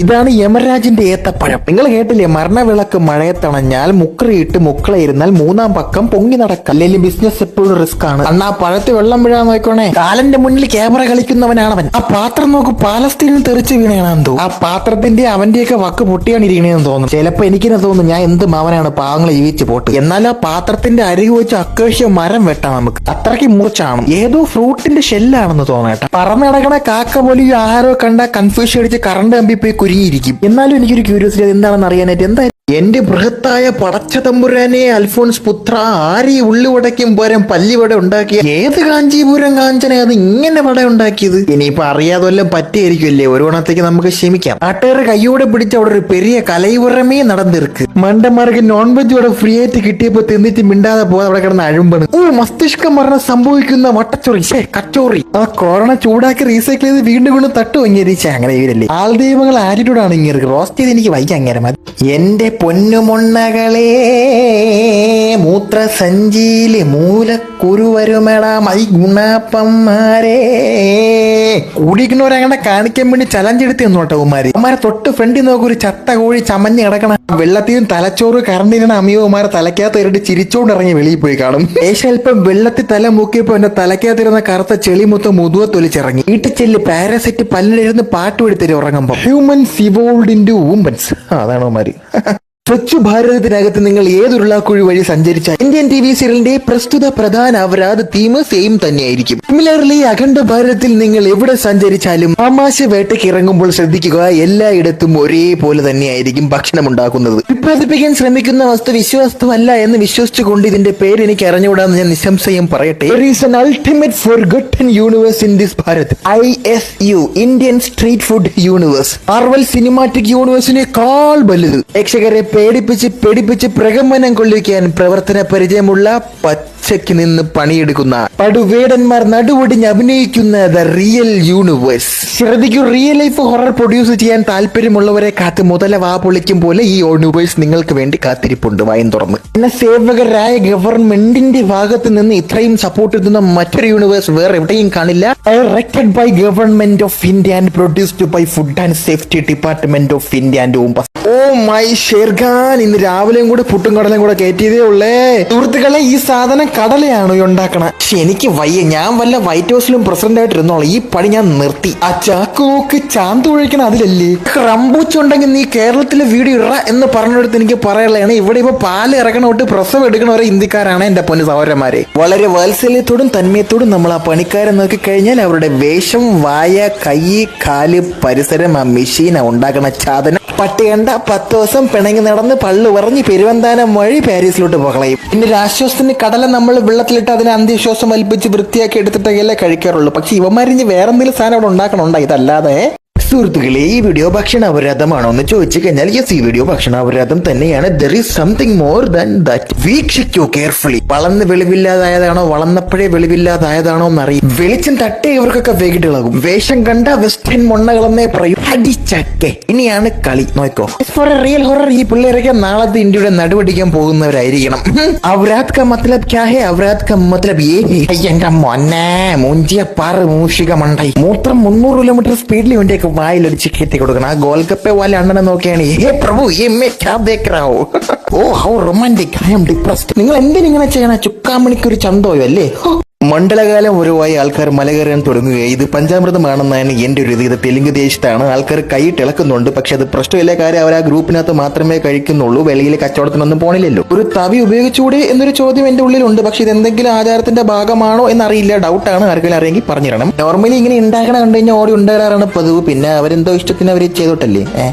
ഇതാണ് യമരാജിന്റെ ഏത്തപ്പഴം. നിങ്ങൾ കേട്ടില്ലേ, മരണവിളക്ക് മഴയത്തണഞ്ഞാൽ മുക്കറിയിട്ട് മുക്കളയിരുന്നാൽ മൂന്നാം പക്കം പൊങ്ങി നടക്കാം. അല്ലെങ്കിൽ ബിസിനസ് എപ്പോഴും റിസ്ക് ആണ്. അണ്ണാ പഴത്ത് വെള്ളം വീഴാൻ നോക്കണേ. കാലന്റെ മുന്നിൽ ക്യാമറ കളിക്കുന്നവനാണവൻ. ആ പാത്രം നോക്ക്, പാലസ്തീനിൽ തെറിച്ച് വീണാണെന്ന്. ആ പാത്രത്തിന്റെ അവന്റെയൊക്കെ വക്ക് പൊട്ടിയാണ് ഇരിക്കണേന്ന് തോന്നുന്നു. ചിലപ്പോ എനിക്കെന്നെ തോന്നുന്നു ഞാൻ എന്ത് മാവനാണ് പാവങ്ങളെ ജീവിച്ച് പോട്ട്. എന്നാൽ ആ പാത്രത്തിന്റെ അരികു വെച്ച് അക്കേഷ്യ മരം വെട്ടാം നമുക്ക്. അത്രയ്ക്ക് മൂർച്ചാണ്. ഏതോ ഫ്രൂട്ടിന്റെ ഷെല്ലാണെന്ന് തോന്നേട്ടാ. പറന്ന് കിടക്കണ കാക്ക പോലും ഈ ആഹാരമോ കണ്ട കൺഫ്യൂഷൻ അടിച്ച് കറണ്ട് കമ്പി പോയി കുരുങ്ങിയിരിക്കും. എന്നാലും എനിക്കൊരു ക്യൂരിയോസിറ്റി എന്താണെന്ന് അറിയാനായിട്ട്. എന്താ എന്റെ ബൃഹത്തായ പടച്ച തമ്പുരാനെ അൽഫോൺസ് പുത്ര, ആരി ഉള്ളിവടയ്ക്കും പോരം പല്ലിവട ഉണ്ടാക്കിയ ഏത് കാഞ്ചീപുരം കാഞ്ചന അത് ഇങ്ങനെ വട ഉണ്ടാക്കിയത്? ഇനിയിപ്പൊ അറിയാതെ വല്ലതും പറ്റിയായിരിക്കുമല്ലേ. ഒരു ഗുണത്തേക്ക് നമുക്ക് ക്ഷമിക്കാം. നാട്ടുകാരെ കയ്യോടെ പിടിച്ച് അവിടെ ഒരു പെരിയ കലയുറമേ നടന്നിருக்கு. മണ്ടന്മാർക്ക് നോൺ വെജ് ഇവിടെ ഫ്രീ ആയിട്ട് കിട്ടിയപ്പോ തിന്നിട്ട് മിണ്ടാതെ പോകാതെ അവിടെ കിടന്ന് അഴുമ്പണ്. മസ്തിഷ്കം മരണം സംഭവിക്കുന്ന വട്ടച്ചോറി, കച്ചോറി. ആ കൊറോണ ചൂടാക്കി റീസൈക്കിൾ ചെയ്ത് വീണ്ടും കൊണ്ട് തട്ടു വങ്ങിയിരിച്ച. അങ്ങനെ ഇവരല്ലേ ആൾ ദൈവങ്ങൾ ആറ്റിറ്റ്യൂഡാണ് ഇങ്ങനെ. റോസ്റ്റ് ചെയ്ത് എനിക്ക് വൈകി അങ്ങനെ മതി. എന്റെ പൊന്നുമൊണ്ണകളെ മൂത്രസഞ്ചിയില് മൂലക്കുരുവരുമേട മൈ ഗുണപ്പന്മാരെ കൂടിക്കുന്നവരങ്ങനെ കാണിക്കാൻ വേണ്ടി ചലഞ്ച് എടുത്ത് തന്നോട്ടെ ഉമാര്. ഉമാരെ തൊട്ട് ഫ്രണ്ടിൽ നോക്കി ഒരു ചത്ത കോഴി ചമഞ്ഞ് കിടക്കണം. വെള്ളത്തിനും തലച്ചോറ് കറണ്ടിനാണ് അമിയോമാരെ തലക്കകത്ത് ഇരട്ടി ചിരിച്ചോണ്ട് ഇറങ്ങി വെളിയിൽ പോയി കാണും. ഏഷ്യൽപ്പം വെള്ളത്തിൽ തല മൂക്കിയപ്പോ എന്റെ തലക്കകത്തിരുന്ന കറുത്ത ചെളി മൊത്തം മുതുവ തൊലിച്ചിറങ്ങി. വീട്ടിൽ പാരസെറ്റ് പല്ലിലിരുന്ന് പാട്ട് എടുത്തിട്ട് ഉറങ്ങുമ്പോ ഹ്യൂമൻസ് ഇവോൾവ്ഡ് ഇൻടു വുമൻസ്. അതാണ് ഉമാര്. സ്വച്ഛ് ഭാരതത്തിനകത്ത് നിങ്ങൾ ഏതുരുളാക്കുഴി വഴി സഞ്ചരിച്ച ഇന്ത്യൻ ടി വി സീരിയലിന്റെ പ്രസ്തുത പ്രധാന അപരാധ തീം സെയിം തന്നെയായിരിക്കും. സിമിലർലി അഖണ്ഡ ഭാരതത്തിൽ നിങ്ങൾ എവിടെ സഞ്ചരിച്ചാലും ആമാശ വേട്ടയ്ക്ക് ഇറങ്ങുമ്പോൾ ശ്രദ്ധിക്കുക, എല്ലായിടത്തും ഒരേപോലെ തന്നെയായിരിക്കും ഭക്ഷണം ഉണ്ടാക്കുന്നത്. ഉത്പാദിപ്പിക്കാൻ ശ്രമിക്കുന്ന വസ്തു വിശ്വാസമല്ല എന്ന് വിശ്വസിച്ചുകൊണ്ട് ഇതിന്റെ പേര് എനിക്ക് അറിഞ്ഞുകൂടാന്ന് ഞാൻ നിസ്സംശയം പറയട്ടെ. There is an ultimate forgotten universe in this Bharat. ISU, Indian Street Food Universe. Marvel cinematic യൂണിവേഴ്സിനേക്കാൾ വലുത്. പ്രേക്ഷകരെ പേടിപ്പിച്ച് പ്രകമ്പനം കൊള്ളിക്കാൻ പ്രവർത്തന പരിചയമുള്ള പച്ചയ്ക്ക് നിന്ന് പണിയെടുക്കുന്ന പടുവേടന്മാർ നടുവൊടിഞ്ഞ് അഭിനയിക്കുന്ന ദ റിയൽ യൂണിവേഴ്സ്. ശ്രദ്ധിക്കൂ, റിയൽ ലൈഫ് ഹൊറർ പ്രൊഡ്യൂസ് ചെയ്യാൻ താല്പര്യമുള്ളവരെ കാത്ത് മുതല വാ പൊളിക്കും പോലെ ഈ യൂണിവേഴ്സ് നിങ്ങൾക്ക് വേണ്ടി കാത്തിരിപ്പുണ്ട് വായും തുറന്ന്. പിന്നെ സേവകരായ ഗവൺമെന്റിന്റെ ഭാഗത്ത് നിന്ന് ഇത്രയും സപ്പോർട്ട് എത്തുന്ന മറ്റൊരു യൂണിവേഴ്സ് വേറെ എവിടെയും കാണില്ല. Directed by government of India and produced by food and safety department of India and Om. Oh my Sherkhan, ഇന്ന് രാവിലെയും കൂടെ പുട്ടും കടലയും കൂടെ കയറ്റിയതേ ഉള്ളേ. സുഹൃത്തുക്കളെ, ഈ സാധനം കടലയാണോ ഉണ്ടാക്കണ? പക്ഷെ എനിക്ക് വയ്യ. ഞാൻ വല്ല വൈറ്റ് ഹൗസിലും പ്രസിഡന്റ് ആയിട്ട് ഇരുന്നോളാം. ഈ പണി ഞാൻ നിർത്തി. ആ ചാക്കോക്ക് ചാന്ത് ഒഴിക്കണം അതിലല്ലേ. റംബൂച്ചുണ്ടെങ്കിൽ നീ കേരളത്തിലെ വീഡിയോ ഇറ എന്ന് പറഞ്ഞെടുത്ത് എനിക്ക് പറയാനുള്ളതാണ്. ഇവിടെ ഇപ്പൊ പാല് ഇറക്കണ തൊട്ട് പ്രസവം എടുക്കണവരെ ഇന്ത്യക്കാരാണ് എന്റെ പൊന്നു സഹോദരന്മാരെ. വളരെ വാത്സല്യത്തോടും തന്മയത്തോടും നമ്മൾ ആ പണിക്കാരെ നോക്കിക്കഴിഞ്ഞാൽ അവരുടെ വേഷം, വായ, കൈ, കാല്, പരിസരം, ആ മെഷീൻ ഉണ്ടാക്കണ സാധനം പട്ടി കണ്ട 10 ദിവസം പിണങ്ങി നടന്ന് പള്ളു പറഞ്ഞ് പെരുവന്താനം വഴി പാരീസിലോട്ട് പോകളയും. പിന്നെ രാശ്വാസത്തിന് കടല നമ്മൾ വെള്ളത്തിലിട്ട് അതിനെ അന്ത്യശ്വാസം വലിപ്പിച്ച് വൃത്തിയാക്കി എടുത്തിട്ടൊക്കെയല്ലേ കഴിക്കാറുള്ളൂ. പക്ഷെ ഇവന്മാരിഞ്ഞ് വേറെന്തെങ്കിലും സാധനം അവിടെ ഉണ്ടാക്കണുണ്ടോ? ഇതല്ലാതെ സുഹൃത്തുക്കളെ, ഈ വീഡിയോ ഭക്ഷണ അപരാധമാണോ എന്ന് ചോദിച്ചു കഴിഞ്ഞാൽ യെസ്, ഈ വീഡിയോ ഭക്ഷണ അപരാധം തന്നെയാണ്. There is something more than that. വീക്ഷിക്കൂ കെയർഫുള്ളി. വളർന്ന് വെളിവില്ലാതായതാണോ വളർന്നപ്പോഴേ വെളിവില്ലാതായതാണോ എന്നറിയും. വെളിച്ചം തട്ടേ ഇവർക്കൊക്കെ വേഗിട്ടിളകും. വേഷം കണ്ട വെസ്റ്റേൺ മൊണ്ണകളെന്നേ പറയൂ. അടിച്ചക്കെ. ഇനിയാണ് കളി. നോക്കോ, ഫോർ എ റിയൽ ഹൊറർ ഈ പിള്ളേരൊക്കെ നാളത്തെ ഇന്ത്യയുടെ നടുവടിക്കാൻ പോകുന്നവരായിരിക്കണം. അവരാത് കാ മത്ലബ് ക്യാ ഹേ? അവരാത് കാ മത്ലബ് എന്റെ മൊന്നെ മൂഞ്ചിയ പാറ് മൂഷിക മണ്ടായി. മൂത്രം 300 കിലോമീറ്റർ സ്പീഡിൽ വേണ്ടിയൊക്കെ വായിലടിച്ച് കെട്ടി കൊടുക്കണം. ആ ഗോൽഗപ്പെ വാല അണ്ണനെ നോക്കിയാണ് ഹേ പ്രഭു oh how romantic, I am depressed. നിങ്ങൾ എന്തിനിങ്ങനെ ചെയ്യണ? ചുക്കാമണിക്കൊരു ചന്തോയോ അല്ലേ? മണ്ഡലകാലം ഒഴിവായി ആൾക്കാർ മല കയറാൻ തുടങ്ങുകയാണ്. ഇത് പഞ്ചാമൃതമാണെന്നാണ് എന്റെ ഒരു ഇത്. തെലുങ്ക് ദേശത്താണ്. ആൾക്കാർ കൈയിട്ടിളക്കുന്നുണ്ട്. പക്ഷെ അത് പ്രശ്നമില്ല. കാര്യം അവർ ആ ഗ്രൂപ്പിനകത്ത് മാത്രമേ കഴിക്കുന്നുള്ളൂ. വെളിയിൽ കച്ചവടത്തിനൊന്നും പോണില്ലല്ലോ. ഒരു തവി ഉപയോഗിച്ചുകൂടെ എന്നൊരു ചോദ്യം എന്റെ ഉള്ളിലുണ്ട്. പക്ഷെ ഇത് എന്തെങ്കിലും ആചാരത്തിന്റെ ഭാഗമാണോ എന്നറിയില്ല. ഡൗട്ടാണ്. ആർക്കെങ്കിലും അറിയെങ്കിൽ പറഞ്ഞിരണം. നോർമലി ഇങ്ങനെ ഉണ്ടാക്കണ കണ്ടു കഴിഞ്ഞാൽ ഓടി ഉണ്ടാകാറാണ് പതിവ്. പിന്നെ അവരെന്തോ ഇഷ്ടത്തിന് അവർ ചെയ്തോട്ടല്ലേ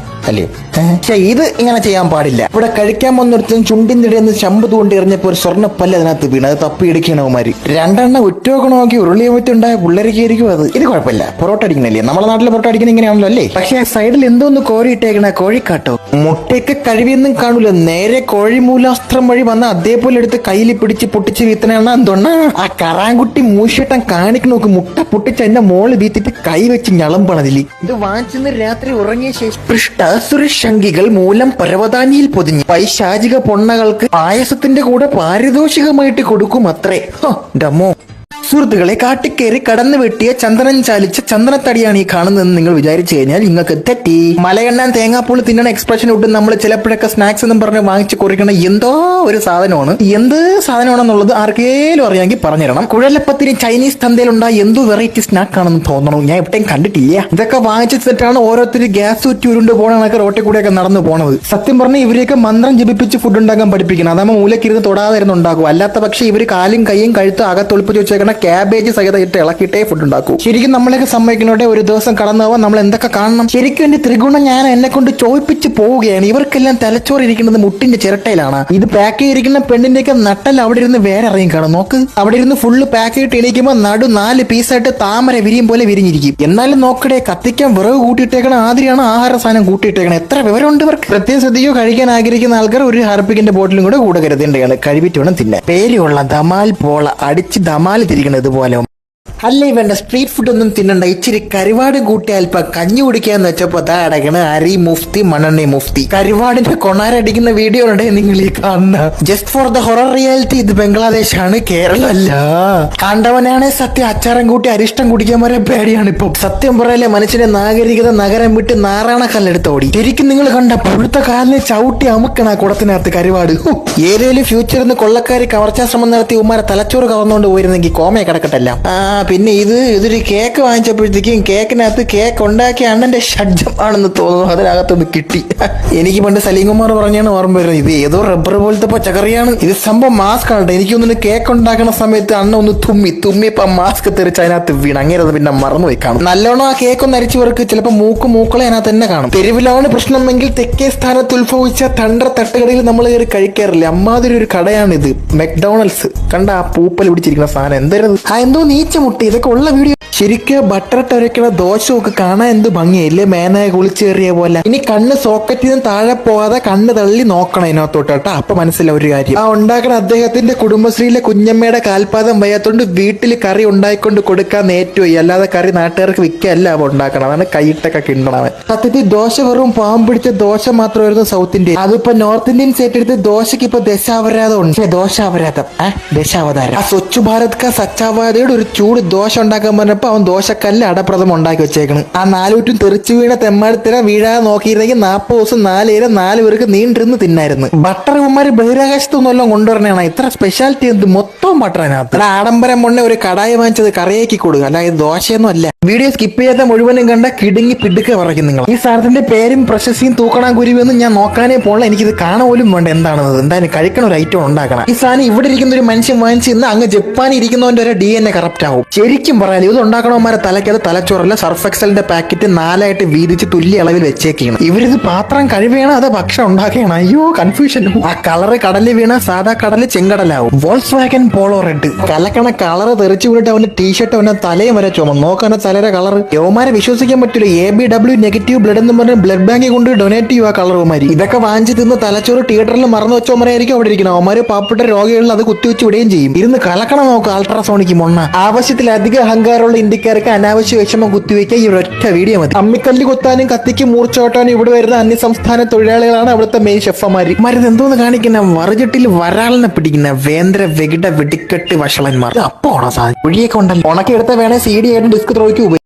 അല്ലേ? പക്ഷെ ഇത് ഇങ്ങനെ ചെയ്യാൻ പാടില്ല. ഇവിടെ കഴിക്കാൻ വന്നൊരുത്തും ചുണ്ടിന്റെ ഇടയിൽ നിന്ന് ശമ്പ് തൂണ്ടി എറിഞ്ഞപ്പോ ഒരു സ്വർണ്ണപ്പല്ല് അതിനകത്ത് വീണ്. അത് തപ്പി എടുക്കണവന്മാര്. രണ്ടെണ്ണം ഉറ്റോക്കെ നോക്കി ഉരുളിയമ്പറ്റുണ്ടായ പിള്ളേരൊക്കെയായിരിക്കും അത്. ഇത് കുഴപ്പമില്ല. പൊറോട്ട അടിക്കണല്ലേ? നമ്മുടെ നാട്ടിലെ പൊറോട്ട അടിക്കുന്ന ഇങ്ങനെയാണല്ലോ അല്ലേ? പക്ഷെ ആ സൈഡിൽ എന്തോന്ന് കോരി ഇട്ടേക്കണ കോഴിക്കാട്ടോ. മുട്ടയൊക്കെ കഴിവൊന്നും കാണൂല. നേരെ കോഴിമൂലാസ്ത്രം വഴി വന്ന അതേപോലെ എടുത്ത് കയ്യിൽ പിടിച്ച് പൊട്ടിച്ച് വീത്തനാണ് എന്തൊണ്ണ. ആ കറാൻകുട്ടി മൂശട്ടം കാണിക്ക് നോക്ക്. മുട്ട പൊട്ടിച്ച് എന്റെ മോള് വീത്തിട്ട് കൈ വെച്ച് ഞളമ്പണതില്. ഇത് വാങ്ങിച്ചെന്ന് രാത്രി ഉറങ്ങിയ ശേഷം പൃഷ്ടാസുരശങ്കികൾ മൂലം പരവതാനിയിൽ പൊതിഞ്ഞ് പൈശാചിക പൊണ്ണകൾക്ക് പായസത്തിന്റെ കൂടെ പാരിതോഷികമായിട്ട് കൊടുക്കും അത്രേ. ഡമോ സുഹൃത്തുക്കളെ, കാട്ടിക്കേറി കടന്നു വെട്ടിയ ചന്ദനം ചാലിച്ച ചന്ദനത്തടിയാണ് ഈ കാണുന്നതെന്ന് നിങ്ങൾ വിചാരിച്ചു കഴിഞ്ഞാൽ നിങ്ങൾക്ക് തെറ്റി. മലയെണ്ണാൻ തേങ്ങാപ്പൂള് തിന്നണ എക്സ്പ്രഷൻ ഇട്ട് നമ്മൾ ചിലപ്പോഴൊക്കെ സ്നാക്സ് എന്നും പറഞ്ഞ് വാങ്ങിച്ച് കുറിക്കണ എന്തോ ഒരു സാധനമാണ്. എന്ത് സാധനമാണെന്നുള്ളത് ആർക്കേലും അറിയാമെങ്കിൽ പറഞ്ഞുതരണം. കുഴലപ്പത്തിന് ചൈനീസ് തന്തയിലുണ്ടായ എന്തോ വെറൈറ്റി സ്നാക്ക് ആണെന്ന് തോന്നണു. ഞാൻ എവിടെയും കണ്ടിട്ടില്ല. ഇതൊക്കെ വാങ്ങിച്ചു തെറ്റാണ് ഓരോരുത്തർ ഗ്യാസ് ചുറ്റി ഉരുണ്ട് പോകണൊക്കെ റോട്ടിൽ കൂടെയൊക്കെ നടന്നു പോണത്. സത്യം പറഞ്ഞാൽ ഇവരെയൊക്കെ മന്ത്രം ജപിപ്പിച്ച് ഫുഡ് ഉണ്ടാക്കാൻ പഠിപ്പിക്കണം. അതാകുമ്പോൾ മൂലക്കിരുന്ന് തൊടാതിരുന്ന് ഉണ്ടാക്കും. അല്ലാത്ത പക്ഷേ ഇവർ കാലും കൈയും കഴുത്ത് അകത്തൊളിപ്പിച്ച് വെച്ചേക്കണ ക്യാബേജ് സഹിതം ഇട്ട് ഇളക്കിയിട്ടേ ഫുഡ് ഉണ്ടാക്കൂ. ശരിക്കും നമ്മളൊക്കെ സമ്മതിക്കണോടെ ഒരു ദിവസം കടന്നു പോവാൻ നമ്മൾ എന്തൊക്കെ കാണണം. ശരിക്കും എന്റെ ത്രിഗുണം ഞാൻ എന്നെ കൊണ്ട് ചോദിപ്പിച്ച് പോവുകയാണ്. ഇവർക്കെല്ലാം തലച്ചോറ് ഇരിക്കുന്നത് മുട്ടിന്റെ ചിരട്ടയിലാണ്. ഇത് പാക്ക് ചെയ്തിരിക്കുന്ന പെണ്ണിന്റെയൊക്കെ നട്ടൽ അവിടെ ഇരുന്ന് വേറെ ഇറങ്ങി കാണും. നോക്ക്, അവിടെ ഇരുന്ന് ഫുള്ള് പാക്ക് ചെയ്തിട്ട് എണീക്കുമ്പോൾ നടു 4 പീസായിട്ട് താമര വിരിയും പോലെ വിരിഞ്ഞിരിക്കും. എന്നാലും നോക്കടേ, കത്തിക്കാൻ വിറക് കൂട്ടിയിട്ടേക്കണ ആദ്യമാണ് ആഹാര സാധനം കൂട്ടിയിട്ടേക്കണം. എത്ര വിവരമുണ്ട് ഇവർക്ക്. പ്രത്യേകം ശ്രദ്ധിക്കോ, കഴിക്കാൻ ആഗ്രഹിക്കുന്ന ആൾക്കാർ ഒരു ഹാർപ്പിക്കിന്റെ ബോട്ടിലും കൂടെ കരുതേണ്ടതാണ്. കഴിവിട്ട് വേണം തിന്നാൻ. പേരുള്ള ധമാൽ പോള അടിച്ച് ധമാൽ തിരിക്കണം ഇതുപോലെ. അല്ല, ഇവന്റെ സ്ട്രീറ്റ് ഫുഡ് ഒന്നും തിന്നണ്ട. ഇച്ചിരി കരുവാട് കൂട്ടിയാൽ ഇപ്പൊ കഞ്ഞി കുടിക്കാന്ന് വെച്ചപ്പോ താ അടക്കണ അരി മുഫ്തി മണ്ണെണ്ണ മുഫ്തി. കരുവാടിന്റെ കൊണാരടിക്കുന്ന വീഡിയോ ഉണ്ട് നിങ്ങൾ ഈ കാണുന്ന. Just for the horror reality, ഇത് ബംഗ്ലാദേശാണ്, കേരളമല്ല. കണ്ടവനാണ് സത്യം അച്ചാരം കൂട്ടി അരിഷ്ടം കുടിക്കാൻ വരെ പേടിയാണ് ഇപ്പൊ. സത്യം പറയല്ലേ, മനുഷ്യന്റെ നാഗരികത നഗരം വിട്ട് നാറാണ കല്ലെടുത്ത് ഓടി. ശരിക്കും നിങ്ങൾ കണ്ട പുഴുത്ത കാലിനെ ചവിട്ടി അമുക്കണ കുടത്തിനകത്ത് കരുവാട്. ഏരിയയില് ഫ്യൂച്ചറിൽ കൊള്ളക്കാരി കവർച്ചാ ശ്രമം നടത്തി ഉമ്മാരെ തലച്ചോറ് കവർന്നുകൊണ്ട് പോയിരുന്നെങ്കിൽ കോമയെ കിടക്കട്ടല്ല. പിന്നെ ഇതൊരു കേക്ക് വാങ്ങിച്ചപ്പോഴത്തേക്കും കേക്കിനകത്ത് കേക്ക് ഉണ്ടാക്കിയ അണ്ണന്റെ ഷഡ്ജം ആണെന്ന് തോന്നുന്നു. അതിനകത്തൊന്ന് കിട്ടി. എനിക്ക് പണ്ട് സലീംകുമാർ പറഞ്ഞാണ് ഓർമ്മ വരുന്നത്. ഇത് ഏതോ റബ്ബർ പോലത്തെ പച്ചക്കറിയാണ്. ഇത് സംഭവം മാസ്ക് ആണ്. എനിക്കൊന്നും കേക്ക് ഉണ്ടാക്കുന്ന സമയത്ത് അണ്ണ ഒന്ന് തുമ്മിയപ്പോ മാസ്ക് തെറിച്ച് അതിനകത്ത് വീണ്. അങ്ങനെ പിന്നെ മറന്നുപോയി കാണും. നല്ലോണം ആ കേക്ക് ഒന്ന് അരിച്ചവർക്ക് ചിലപ്പോൾ മൂക്കളെ അതിനകത്ത് തന്നെ കാണും. തെരുവിലാണ് പ്രശ്നമെങ്കിൽ തെക്കേ സ്ഥാനത്ത് ഉത്ഭവിച്ച തണ്ടർ തട്ടുകടയിൽ നമ്മൾ കയറി കഴിക്കാറില്ല. അമ്മാതിരി ഒരു കടയാണിത്, മെക്ഡോണൽഡ്സ്. കണ്ട ആ പൂപ്പൽ പിടിച്ചിരിക്കുന്ന സാധനം എന്തായിരുന്നു? എന്തോ നീച്ച മുട്ട. ഇതൊക്കെ ഉള്ള വീഡിയോ. ശരിക്കും ബട്ടറിട്ട് ഒരയ്ക്കണ ദോശമൊക്കെ കാണാൻ എന്ത് ഭംഗിയില്ലേ, മേനായ കുളിച്ചേറിയ പോലെ. ഇനി കണ്ണ് സോക്കറ്റിൽ നിന്ന് താഴെ പോകാതെ കണ്ണ് തള്ളി നോക്കണം ഇതിനകത്തോട്ട് കേട്ടോ. അപ്പൊ മനസ്സിലാവും ഒരു കാര്യം. ആ ഉണ്ടാക്കണ അദ്ദേഹത്തിന്റെ കുടുംബശ്രീയിലെ കുഞ്ഞമ്മയുടെ കാൽപാദം വയ്യാത്തോണ്ട് വീട്ടിൽ കറി ഉണ്ടായിക്കൊണ്ട് കൊടുക്കാൻ ഏറ്റവും, അല്ലാതെ കറി നാട്ടുകാർക്ക് വിൽക്കല്ല അവ ഉണ്ടാക്കണം. അതാണ് കൈയിട്ടൊക്കെ കിണ്ടണവൻ. സത്യത്തിൽ ദോശ വെറും പാവം പിടിച്ച ദോശ മാത്രമായിരുന്നു സൗത്ത് ഇന്ത്യ. അതിപ്പോ നോർത്ത് ഇന്ത്യൻ സ്റ്റേറ്റ് എടുത്ത് ദോശക്ക് ഇപ്പൊ ദശാവരാധം ഉണ്ട്. ദോശാവരാധം ദശാവതാരം. ആ സ്വച്ഛ് ഭാരത് കാ സച്ചാവാദയുടെ ഒരു ചൂട് ദോശ ഉണ്ടാക്കാൻ പറഞ്ഞപ്പോ അവൻ ദോശക്കല്ല് അടപ്രഥം ഉണ്ടാക്കി വെച്ചേക്കണം. ആ 4 തെറിച്ചു വീണ തെമ്മാടിത്തര വീഴാതെ നോക്കിയിരുന്നെങ്കിൽ 40 ദിവസം 4 ഇര 4 പേർക്ക് നീണ്ടിരുന്ന് തിന്നായിരുന്നു. ബട്ടർ ഉമ്മാര് ബഹിരാകാശത്തൊന്നും എല്ലാം കൊണ്ടുവരണേണ. ഇത്ര സ്പെഷ്യാലിറ്റി എന്ത്, മൊത്തം ബട്ടർ അതിനകത്ത്. ആഡംബരം മുന്നേ ഒരു കടായി വാങ്ങിച്ചത് കറിയാക്കി കൊടുക്കുക, അല്ല ഇത് ദോശയൊന്നും അല്ല. വീഡിയോ സ്കിപ്പ് ചെയ്യാത്ത മുഴുവനും കണ്ട കിടുങ്ങി പിടുക്കെ പറയും നിങ്ങൾ. ഈ സാധനത്തിന്റെ പേരും പ്രശസ്തിയും തൂക്കണാൻ കുരുവെന്നും ഞാൻ നോക്കാനേ പോകണം. എനിക്കിത് കാണാൻ പോലും വേണ്ട എന്താണെന്നത്. എന്തായാലും കഴിക്കണ ഒരു ഐറ്റം ഉണ്ടാക്കണം. ഈ സാധനം ഇവിടെ ഇരിക്കുന്ന ഒരു മനുഷ്യൻ വാങ്ങിച്ച് ഇന്ന് അങ്ങ് ജപ്പാനിൽ ഇരിക്കുന്നവന്റെ ഒരു DNA കറപ്റ്റ് ആവും. ശരിക്കും പറയാൻ ഇത് ഉണ്ടാക്കണവന്മാരെ തലയ്ക്കത് തലച്ചോറല്ല, സർഫ് എക്സലിന്റെ പാക്കറ്റ് 4 വീതിച്ച് തുല്യ അളവിൽ വെച്ചേക്കാണ്. ഇവരിത് പാത്രം കഴിവേണം അതോ ഭക്ഷണം ഉണ്ടാക്കുകയാണ്? അയ്യോ കൺഫ്യൂഷൻ. ആ കളറ് കടലിൽ വീണ സാധാ കടല് ചെങ്കടലാവും. Volkswagen Polo red. കലക്കണ കളറ് തെറിച്ചു വിട്ടിട്ട് അവന്റെ ടീഷർട്ട് അവന്റെ തലയും വരെ ചുമ നോക്കാൻ തലയുടെ കളർ. യവന്മാരെ വിശ്വസിക്കാൻ പറ്റില്ല. ABW നെഗറ്റീവ് ബ്ലഡ് എന്ന് പറഞ്ഞ ബ്ലഡ് ബാങ്കിൽ കൊണ്ട് ഡൊനേറ്റ് ചെയ്യുക കളറുമാരി. ഇതൊക്കെ വാങ്ങിച്ച് തിന്ന് തലച്ചോറ് തിയേറ്ററിൽ മറന്നു വെച്ചവന്മാരായിരിക്കും അവിടെ ഇരിക്കണം. അവന്മാര് പാവപ്പെട്ട രോഗികളിൽ അത് കുത്തിവെച്ച് വിടുകയും ചെയ്യും. ഇരുന്ന് കലക്കണം നോക്കുക അൾട്രാസോണിക്ക് മൊണ്ണ. ആവശ്യത്തിലധികം അഹങ്കാരമുള്ള ഇന്ത്യക്കാർക്ക് അനാവശ്യ വിഷമം കുത്തിവെക്കാൻ ഈ ഒരൊറ്റ വീഡിയോ മതി. അമ്മിക്കല്ല് കുത്താനും കത്തിക്ക് മൂർച്ചോട്ടാനും ഇവിടെ വരുന്ന അന്യസംസ്ഥാന തൊഴിലാളികളാണ് അവിടുത്തെ മെയിൻ ഷെഫന്മാർ. മരുന്ന് എന്തോന്ന് കാണിക്കുന്ന വറുചട്ടിൽ വരാളിനെ പിടിക്കുന്ന വേന്ദ്ര വെകിട വെടിക്കെട്ട് വഷളന്മാർ. അപ്പൊ ഓണ സാധനം കുഴിയൊക്കെ ഉണ്ടല്ലോ. ഉണക്കെടുത്ത വേണേ CD ആയിട്ട് ഡിസ്ക് ത്രോയ്ക്ക്